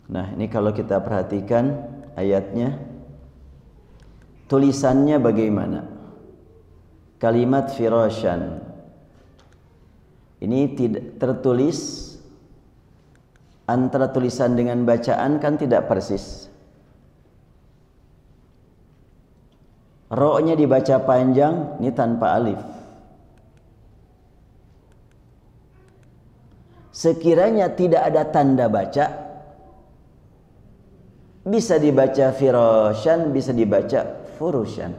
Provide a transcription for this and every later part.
Nah, ini kalau kita perhatikan ayatnya, tulisannya bagaimana? Kalimat firasyan ini tidak tertulis, antara tulisan dengan bacaan kan tidak persis. Ro-nya dibaca panjang, ini tanpa alif. Sekiranya tidak ada tanda baca, bisa dibaca firasyan, bisa dibaca furusyan.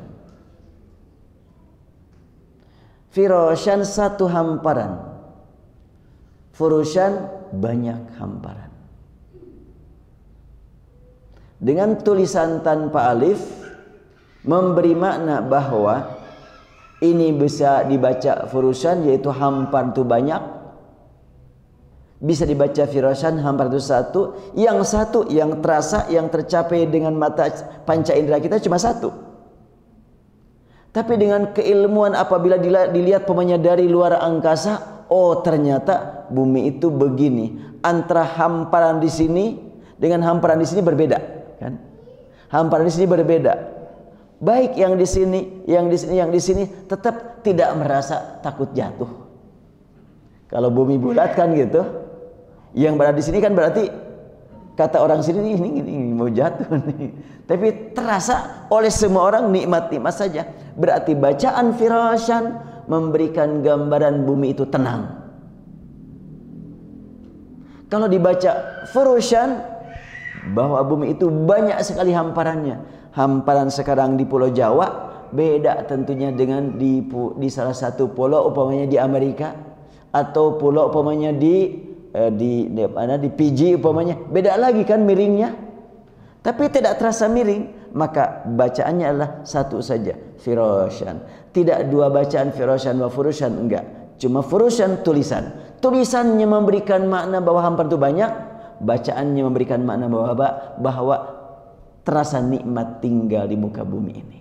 Firasyan satu hamparan, furusyan banyak hamparan. Dengan tulisan tanpa alif memberi makna bahwa ini bisa dibaca furusyan, yaitu hamparan itu banyak. Bisa dibaca firasyan, hamparan itu satu. Yang satu yang terasa, yang tercapai dengan mata panca indera kita cuma satu. Tapi dengan keilmuan apabila dilihat pemanya dari luar angkasa, oh ternyata bumi itu begini. Antara hamparan di sini dengan hamparan di sini berbeda, kan? Hamparan di sini berbeda. Baik yang di sini, yang di sini, yang di sini tetap tidak merasa takut jatuh. Kalau bumi bulat kan gitu, yang berada di sini kan berarti kata orang sini ini mau jatuh nih. Tapi terasa oleh semua orang nikmat-nikmat saja. Berarti bacaan firasyan memberikan gambaran bumi itu tenang. Kalau dibaca furusyan, bahwa bumi itu banyak sekali hamparannya. Hamparan sekarang di Pulau Jawa beda tentunya dengan di salah satu pulau umpamanya di Amerika, atau pulau umpamanya di Fiji umpamanya, beda lagi kan miringnya. Tapi tidak terasa miring, maka bacaannya adalah satu saja, firasyan. Tidak dua bacaan firasyan wa furusyan, enggak. Cuma furusyan tulisan. Tulisannya memberikan makna bahwa hamparan itu banyak, bacaannya memberikan makna bahwa terasa nikmat tinggal di muka bumi ini.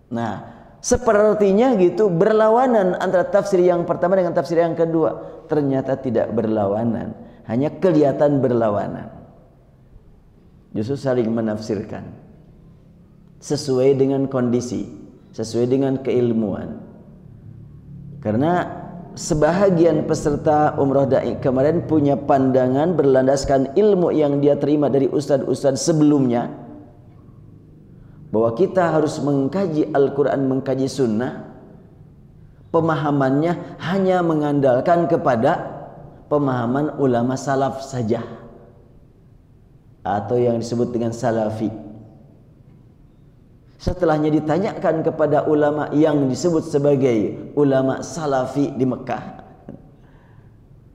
Nah, sepertinya gitu berlawanan antara tafsir yang pertama dengan tafsir yang kedua. Ternyata tidak berlawanan, hanya kelihatan berlawanan. Justru saling menafsirkan sesuai dengan kondisi, sesuai dengan keilmuan. Karena sebahagian peserta umroh dai kemarin punya pandangan berlandaskan ilmu yang dia terima dari ustadz-ustadz sebelumnya, bahwa kita harus mengkaji Al-Quran, mengkaji sunnah, pemahamannya hanya mengandalkan kepada pemahaman ulama salaf saja, atau yang disebut dengan salafi. Setelahnya ditanyakan kepada ulama yang disebut sebagai ulama salafi di Mekah,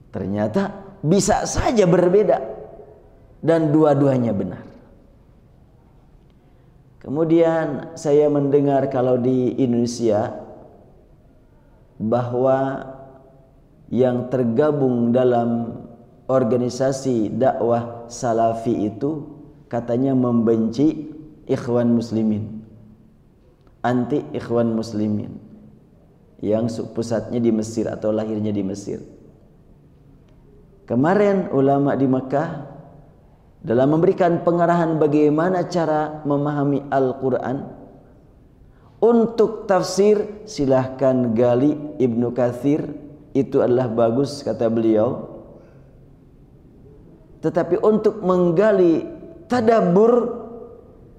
ternyata bisa saja berbeda dan dua-duanya benar. Kemudian saya mendengar kalau di Indonesia bahwa yang tergabung dalam organisasi dakwah salafi itu katanya membenci ikhwan muslimin, anti ikhwan muslimin, yang pusatnya di Mesir atau lahirnya di Mesir. Kemarin ulama di Mekah dalam memberikan pengarahan bagaimana cara memahami Al-Quran, untuk tafsir silahkan gali Ibnu Katsir, itu adalah bagus kata beliau. Tetapi untuk menggali tadabbur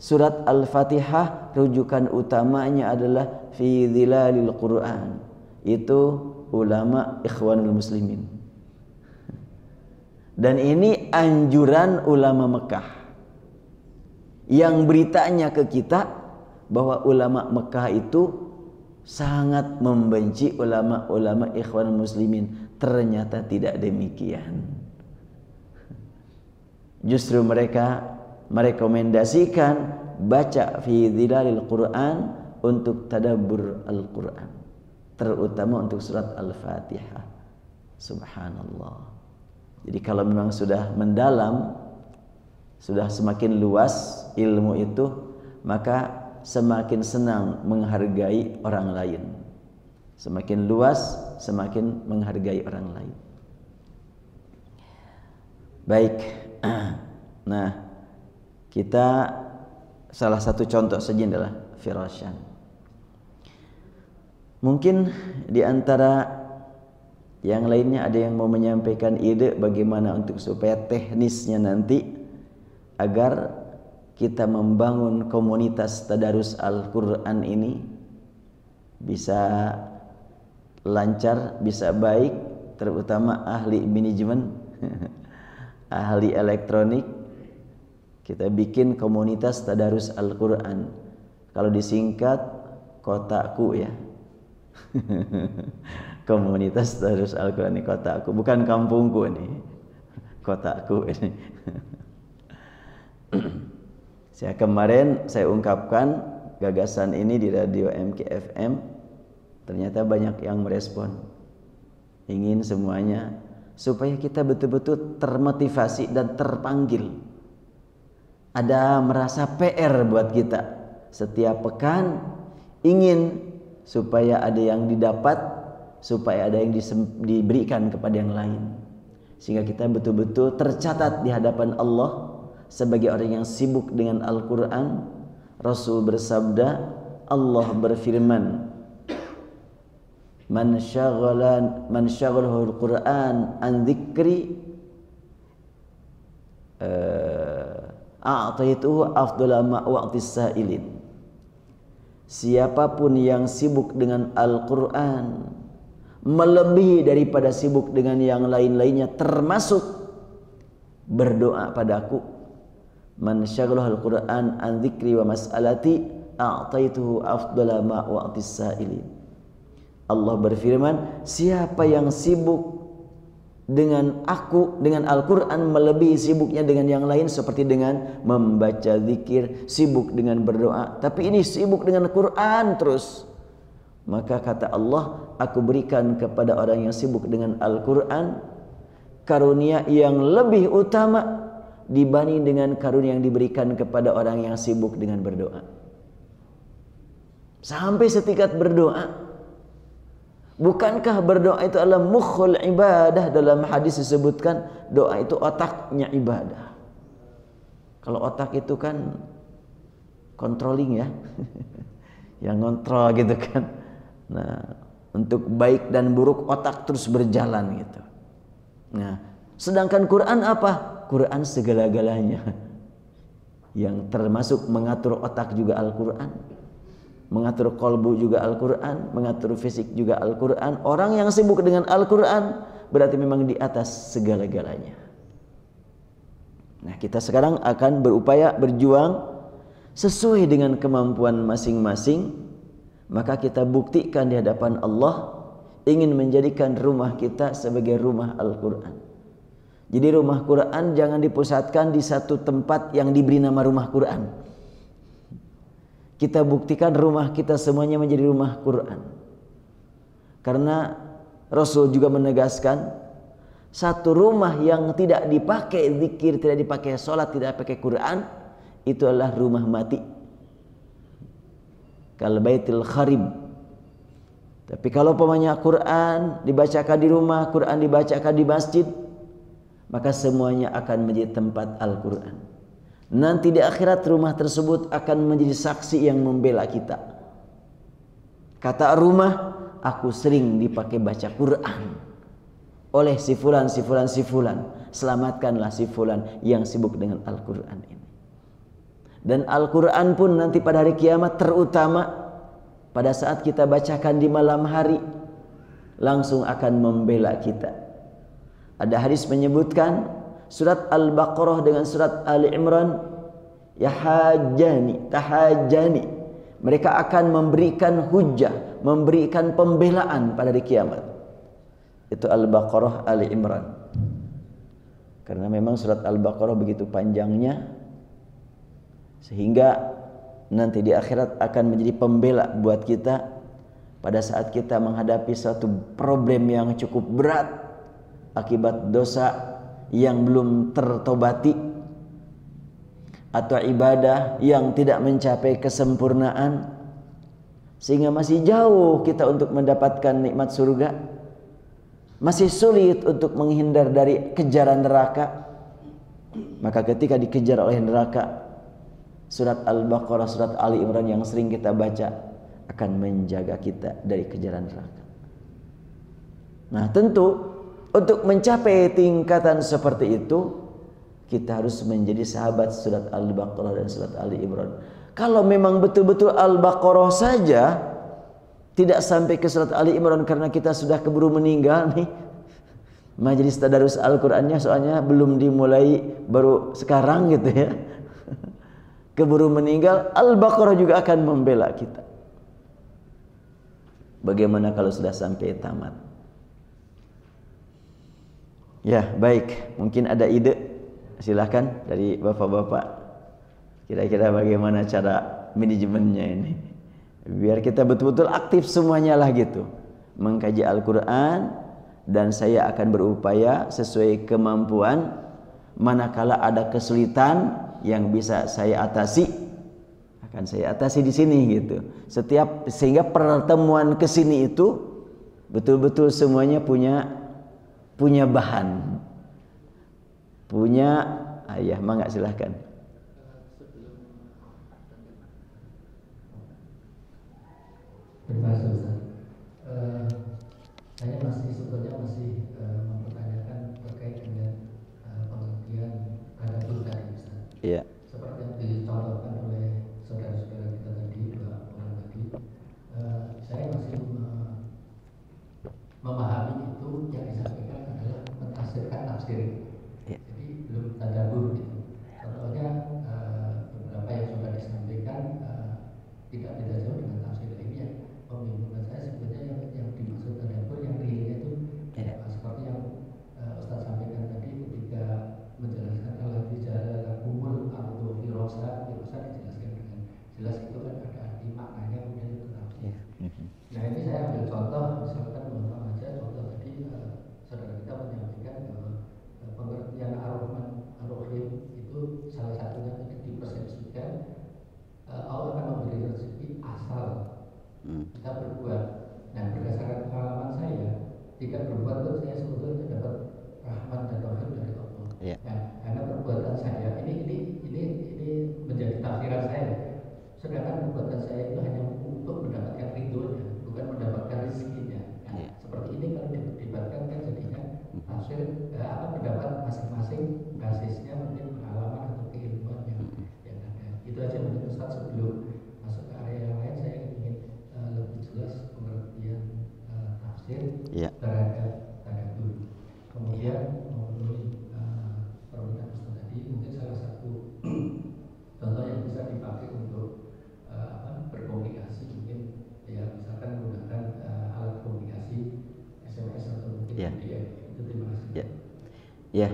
surat Al-Fatihah, rujukan utamanya adalah fi dhilalil Quran, itu ulama Ikhwanul Muslimin. Dan ini anjuran ulama Mekah yang beritanya ke kita bahwa ulama Mekah itu sangat membenci ulama-ulama Ikhwanul Muslimin. Ternyata tidak demikian. Justru mereka merekomendasikan baca fi dhilalil Quran untuk tadabbur Al-Quran, terutama untuk surat Al-Fatihah. Subhanallah. Jadi kalau memang sudah mendalam, sudah semakin luas ilmu itu, maka semakin senang menghargai orang lain. Semakin luas, semakin menghargai orang lain. Baik. Nah, Kita salah satu contoh saja adalah firasyan. Mungkin di antara yang lainnya ada yang mau menyampaikan ide bagaimana untuk supaya teknisnya nanti agar kita membangun komunitas tadarus Al-Quran ini bisa lancar, bisa baik, terutama ahli manajemen, ahli elektronik. Kita bikin komunitas tadarus Al-Quran. Kalau disingkat kotaku ya. Komunitas tadarus Al-Quran ini kotaku, bukan kampungku ini. Kotaku ini. Kemarin saya ungkapkan gagasan ini di radio MKFM. Ternyata banyak yang merespon. Ingin semuanya supaya kita betul-betul termotivasi dan terpanggil. Ada merasa PR buat kita. Setiap pekan ingin supaya ada yang didapat, supaya ada yang diberikan kepada yang lain. Sehingga kita betul-betul tercatat di hadapan Allah sebagai orang yang sibuk dengan Al-Quran. Rasul bersabda, Allah berfirman, Man syaghalahu al-Quran an dzikri a'taituhu afdala ma wa'tis sa'ilin. Siapapun yang sibuk dengan Al-Quran melebihi daripada sibuk dengan yang lain-lainnya, termasuk berdoa padaku, man syaghalahu al-Quran an dzikri wa mas'alati a'taituhu afdala ma wa'tis sa'ilin. Allah berfirman, siapa yang sibuk dengan aku, dengan Al-Quran, melebihi sibuknya dengan yang lain, seperti dengan membaca zikir, sibuk dengan berdoa, tapi ini sibuk dengan Quran terus, maka kata Allah, aku berikan kepada orang yang sibuk dengan Al-Quran karunia yang lebih utama dibanding dengan karunia yang diberikan kepada orang yang sibuk dengan berdoa. Sampai setingkat berdoa. Bukankah berdoa itu adalah mukhul ibadah? Dalam hadis disebutkan doa itu otaknya ibadah. Kalau otak itu kan controlling ya. Yang ngontrol gitu kan. Nah, untuk baik dan buruk otak terus berjalan gitu. Nah, sedangkan Quran apa? Quran segala-galanya. Yang termasuk mengatur otak juga Al-Quran. Mengatur kolbu juga Al-Quran, mengatur fisik juga Al-Quran. Orang yang sibuk dengan Al-Quran berarti memang di atas segala-galanya. Nah, kita sekarang akan berupaya berjuang sesuai dengan kemampuan masing-masing. Maka kita buktikan di hadapan Allah ingin menjadikan rumah kita sebagai rumah Al-Quran. Jadi rumah Quran jangan dipusatkan di satu tempat yang diberi nama rumah Quran. Kita buktikan rumah kita semuanya menjadi rumah Quran. Karena Rasul juga menegaskan, satu rumah yang tidak dipakai zikir, tidak dipakai sholat, tidak pakai Quran, itu adalah rumah mati. Kal baitil kharib. Tapi kalau umpamanya Quran dibacakan di rumah, Quran dibacakan di masjid, maka semuanya akan menjadi tempat Al-Quran. Nanti di akhirat rumah tersebut akan menjadi saksi yang membela kita. Kata rumah, aku sering dipakai baca Quran oleh si fulan, si fulan, si fulan. Selamatkanlah si fulan yang sibuk dengan Al-Quran ini. Dan Al-Quran pun nanti pada hari kiamat, terutama pada saat kita bacakan di malam hari, langsung akan membela kita. Ada hadis menyebutkan surat Al-Baqarah dengan surat Ali Imran, yahajani, tahajani. Mereka akan memberikan hujjah, memberikan pembelaan pada hari kiamat. Itu Al-Baqarah, Ali Imran. Karena memang surat Al-Baqarah begitu panjangnya, sehingga nanti di akhirat akan menjadi pembela buat kita pada saat kita menghadapi suatu problem yang cukup berat akibat dosa yang belum tertobati, atau ibadah yang tidak mencapai kesempurnaan, sehingga masih jauh kita untuk mendapatkan nikmat surga, masih sulit untuk menghindar dari kejaran neraka. Maka ketika dikejar oleh neraka, Surat Al-Baqarah, surat Ali Imran yang sering kita baca akan menjaga kita dari kejaran neraka. Nah, tentu untuk mencapai tingkatan seperti itu kita harus menjadi sahabat surat Al-Baqarah dan surat Ali Imran. Kalau memang betul-betul Al-Baqarah saja tidak sampai ke surat Ali Imran karena kita sudah keburu meninggal nih, majelis tadarus Al-Qur'annya soalnya belum dimulai, baru sekarang gitu ya, keburu meninggal, Al-Baqarah juga akan membela kita. Bagaimana kalau sudah sampai tamat? Ya, baik, mungkin ada ide, silahkan dari bapak-bapak, kira-kira bagaimana cara manajemennya ini biar kita betul-betul aktif semuanya lah gitu, mengkaji Al-Quran. Dan saya akan berupaya sesuai kemampuan, manakala ada kesulitan yang bisa saya atasi, akan saya atasi di sini gitu. Sehingga pertemuan ke sini itu betul-betul semuanya punya bahan, punya ayah. Mangga silahkan. Terima kasih Ustaz. Saya sebetulnya masih mempertanyakan terkait dengan pengertian tadabbur tadi Ustaz. Iya. Seperti yang dicontohkan oleh saudara-saudara kita tadi, orang tadi, saya masih memahami itu yang disampaikan adalah mentafsirkan tafsir. Iya. Jadi belum tadabbur gitu. Contohnya beberapa yang sudah disampaikan tidak beda jauh dengan tafsir ilmiah. Menurut saya sebetulnya yang dimaksud tadabbur yang realnya itu seperti yang Ustaz sampaikan tadi ketika menjelaskan al-hijrah kumul atau firosa dijelaskan dengan jelas, itu kan ada arti maknanya, kemudian itu tafsir. Nah, ini saya ambil contoh, misalkan aja contoh tadi saudara kita menyampaikan bahwa pengertian ar-Rahman ar-Rahim itu salah satunya tadi dipersepsikan Allah akan memberi rezeki asal kita berbuat. Nah, berdasarkan pengalaman saya, tidak berbuat itu saya sebetulnya dapat rahmat dan rahim dari Allah. Nah, karena perbuatan saya ini menjadi tafsiran saya. Sedangkan perbuatan saya itu hanya untuk mendapatkan ridhonya, bukan mendapatkan rezekinya. Nah, seperti ini kalau didebatkan kan jadinya tafsir pendapat masing-masing, basisnya mungkin pengalaman atau keilmuan yang ada. Itu aja menurut Ustaz. Sebelum masuk ke area yang lain, saya ingin lebih jelas pengertian tafsir terhadap tadabbur. Kemudian memenuhi permintaan Ustaz tadi, mungkin salah satu contoh yang bisa dipakai untuk berkomunikasi, mungkin ya misalkan menggunakan alat komunikasi SMS atau mungkin PDF. Itu terima kasih. Ya,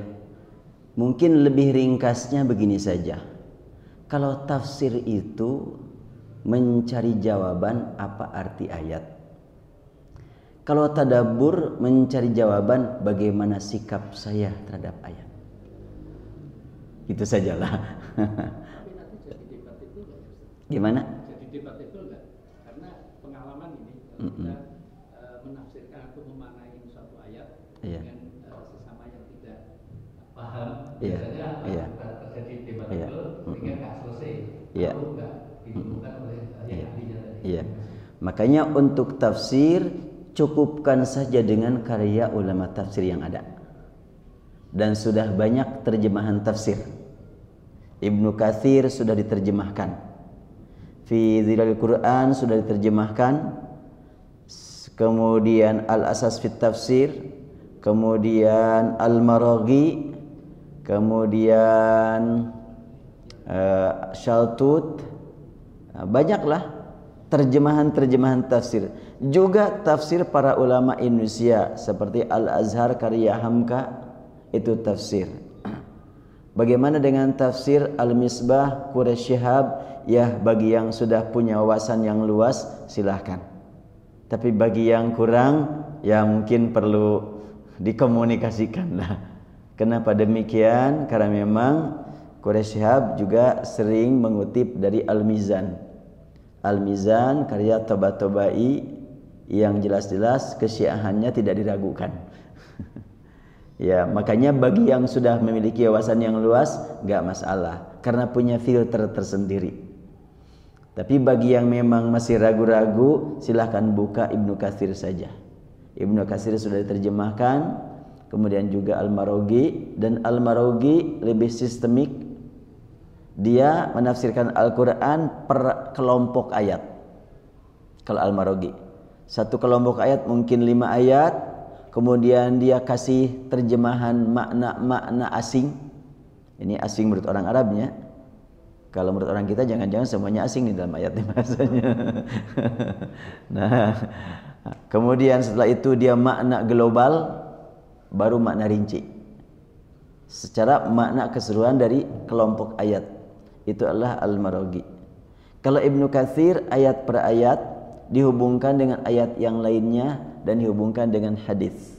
mungkin lebih ringkasnya begini saja. Kalau tafsir itu mencari jawaban apa arti ayat. Kalau tadabbur mencari jawaban bagaimana sikap saya terhadap ayat. Itu sajalah. Tapi nanti jadi debat itu enggak? Gimana? Jadi debat itu enggak? Karena pengalaman ini kalau kita menafsirkan atau memaknai suatu ayat dengan sesama yang tidak paham, biasanya terjadi debat itu sehingga nggak selesai. Lalu nggak ditemukan oleh yang ahlinya tadi. Makanya untuk tafsir cukupkan saja dengan karya ulama tafsir yang ada. Dan sudah banyak terjemahan tafsir. Ibnu Katsir sudah diterjemahkan. Fi Dhilal Quran sudah diterjemahkan. Kemudian Al-Asas fit Tafsir, kemudian Al-Maraghi, kemudian Shaltut. Banyaklah terjemahan-terjemahan tafsir. Juga tafsir para ulama Indonesia seperti Al-Azhar karya Hamka, itu tafsir. Bagaimana dengan tafsir Al-Misbah Quraisy Shihab? Ya, bagi yang sudah punya wawasan yang luas silahkan. Tapi bagi yang kurang, ya mungkin perlu dikomunikasikan lah. Kenapa demikian? Karena memang Quraisy Shihab juga sering mengutip dari Al-Mizan. Al-Mizan karya Tabatabai yang jelas-jelas kesyiahannya tidak diragukan. Ya, makanya bagi yang sudah memiliki wawasan yang luas, enggak masalah. karena punya filter tersendiri. Tapi bagi yang memang masih ragu-ragu, silahkan buka Ibnu Katsir saja. Ibnu Katsir sudah diterjemahkan, kemudian juga Al-Maraghi, dan Al-Maraghi lebih sistemik. Dia menafsirkan Al-Quran per kelompok ayat. Kalau Al-Maraghi, satu kelompok ayat mungkin 5 ayat, kemudian dia kasih terjemahan makna-makna asing. Ini asing menurut orang Arabnya. Kalau menurut orang kita jangan-jangan semuanya asing di dalam ayatnya bahasanya. Nah, kemudian setelah itu dia makna global, baru makna rinci. Secara makna keseluruhan dari kelompok ayat. Itu adalah Al-Maraghi. Kalau Ibnu Katsir ayat per ayat dihubungkan dengan ayat yang lainnya dan dihubungkan dengan hadis.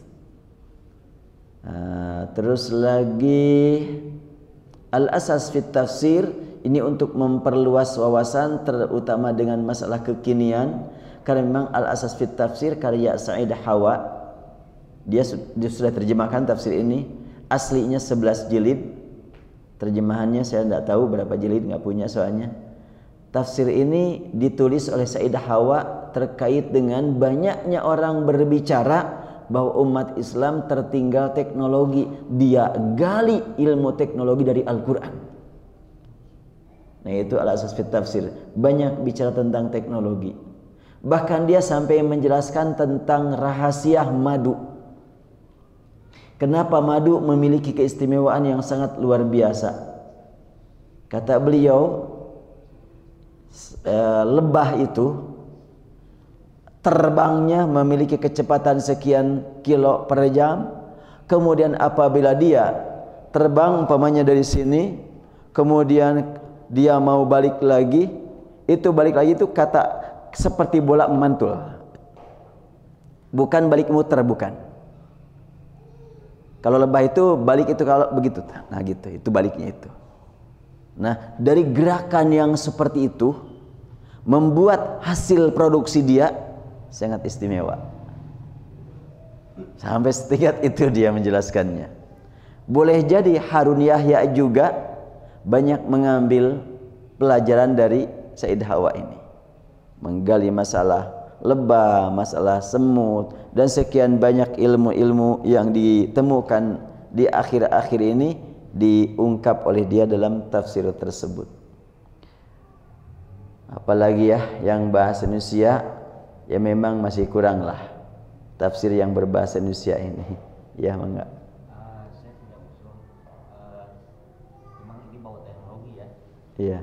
Terus lagi Al-Asas fit Tafsir, ini untuk memperluas wawasan terutama dengan masalah kekinian, karena memang Al-Asas fit Tafsir karya Sa'id Hawa. Dia sudah terjemahkan tafsir ini, aslinya 11 jilid. Terjemahannya saya tidak tahu berapa jilid, nggak punya soalnya. Tafsir ini ditulis oleh Sa'id Hawa terkait dengan banyaknya orang berbicara bahwa umat Islam tertinggal teknologi. Dia gali ilmu teknologi dari Al-Quran. Nah, itu Al-Asas fit Tafsir, banyak bicara tentang teknologi. Bahkan dia sampai menjelaskan tentang rahasia madu. Kenapa madu memiliki keistimewaan yang sangat luar biasa? Kata beliau, lebah itu terbangnya memiliki kecepatan sekian kilo per jam. Kemudian apabila dia terbang umpamanya dari sini, kemudian dia mau balik lagi, itu kata seperti bola memantul. Bukan balik muter, bukan. Kalau lebah itu balik itu kalau begitu. Nah gitu, itu baliknya itu. Nah, dari gerakan yang seperti itu membuat hasil produksi dia sangat istimewa. Sampai setingkat itu dia menjelaskannya. Boleh jadi Harun Yahya juga banyak mengambil pelajaran dari Sa'id Hawa ini. Menggali masalah lebah, masalah semut, dan sekian banyak ilmu-ilmu yang ditemukan di akhir-akhir ini diungkap oleh dia dalam tafsir tersebut. Apalagi ya yang bahasa Indonesia, ya memang masih kurang lah tafsir yang berbahasa Indonesia ini. Ya, enggak. Saya tidak usul. Memang ini bawa teknologi ya. Iya.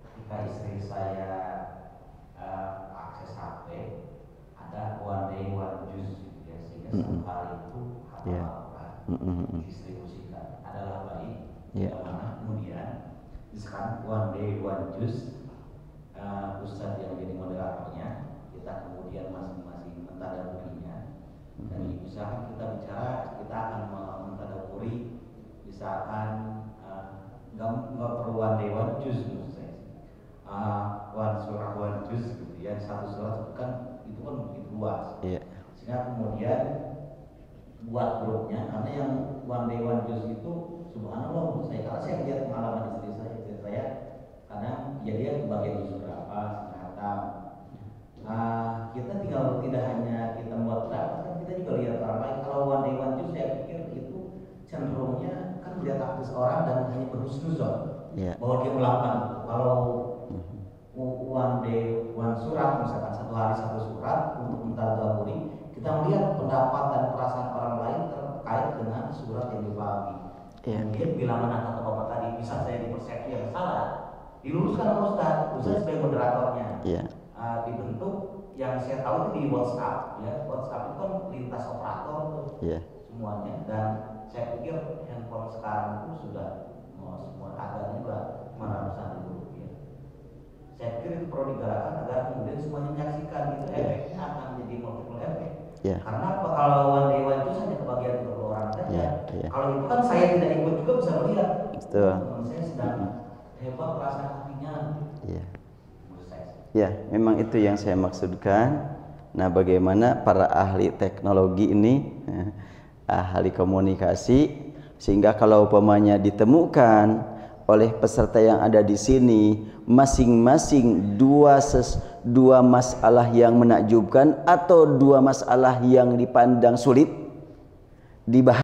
Ketika istri saya akses HP, ada one day one juice ya, sehingga satu hari itu hafal distribusikan adalah baik. Yang mana kemudian misalkan one day one juice, Ustadz yang jadi moderatornya, kita kemudian masing-masing mentadaburinya, dan misalkan kita bicara, kita akan mentadaburi misalkan nggak perlu one day one juice menurut saya. One surah one juz gitu ya, satu surat itu kan begitu luas. Sehingga kemudian buat grupnya, karena yang one day one juz itu subhanallah menurut saya, karena saya lihat pengalaman istri saya kadang ya dia kebagian juz berapa setengah. Kita tinggal tidak hanya kita buat berapa, kan kita juga lihat orang lain. Kalau one day one juz saya pikir itu cenderungnya kan melihat aktif orang dan hanya berhusnuzon bahwa dia melakukan itu. Kalau one day one surat, misalkan satu hari satu surat untuk mentadaburi, kita melihat pendapat dan perasaan orang lain terkait dengan surat yang dipahami. Kemudian bila mana kata bapak tadi bisa saya di persepsi yang salah, diluruskan oleh Ustaz sebagai moderatornya. Dibentuk yang saya tahu itu di WhatsApp ya. WhatsApp itu kan lintas operator tuh semuanya, dan saya pikir handphone sekarang itu sudah semua harganya juga 500-an ribu rupiah. Saya pikir itu perlu digalakan agar kemudian semuanya menyaksikan, itu efeknya akan jadi multiple efek. Karena kalau one day one juice hanya kebagian 30 orang saja. Kalau itu kan saya tidak ikut juga bisa melihat. Teman saya sedang hebat perasaan hatinya. Menurut saya. Ya, memang itu yang saya maksudkan. Nah, bagaimana para ahli teknologi ini, ahli komunikasi Sehingga kalau umpamanya ditemukan oleh peserta yang ada di sini masing-masing dua masalah yang menakjubkan atau dua masalah yang dipandang sulit dibahas